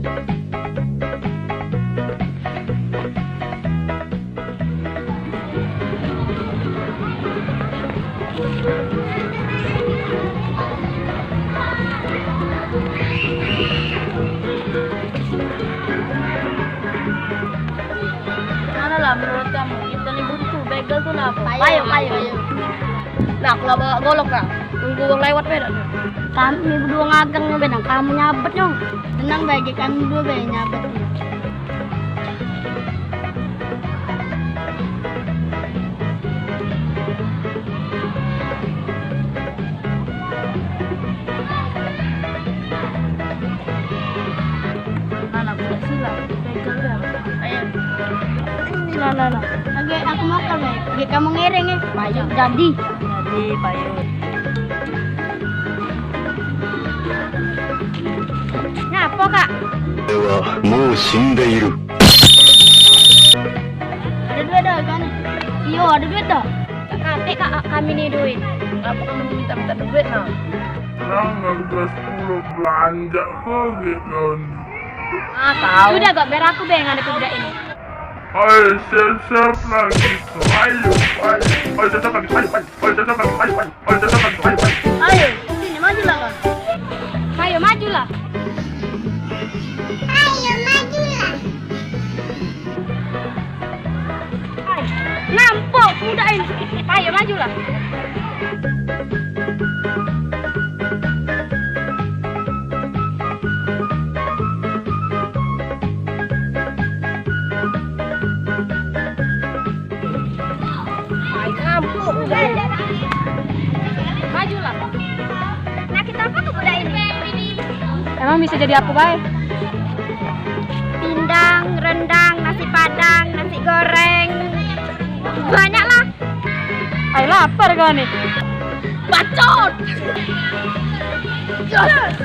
Mana lah menurut kamu? Kita nih buntu, begal tuh lah. Ayo. Nah, aku lah bawa golok lah. Tunggu orang lewat beda. Kami berdua ngagang nih benang, kamu nyabet nyong. Tenang bagi kami berdua be nyabet. Nah, aku udah silang. Begal dah. Ayo. Lah. Lagi aku makan be. Lagi kamu ngereng ya. Baik jadi. Jadi, payo. Ngapa kak? 俺はもう死んでいる。 Ada duit dah kan? Iyo ada duit dah. Kak kami nih duit. Apa kamu minta duit nah? Jangan ke 10 belanja lagi kan. Ah, tahu. Sudah kak biar aku be yang ada kerja ini. Ayo siap-siap lagi tuh. Ayo siap-siap lagi. Ayo siap-siap lagi. Ayo, sini majulah kan. Ayo majulah. Nampok muda ini. Ayo majulah. Ayo kampung udah. Majulah. Nah kita apa tuh muda ini? Emang bisa jadi apa baik? Pindang, rendang, nasi padang, nasi goreng. Banyak lah. Ayo lapar kau nih. Bacot. Yes.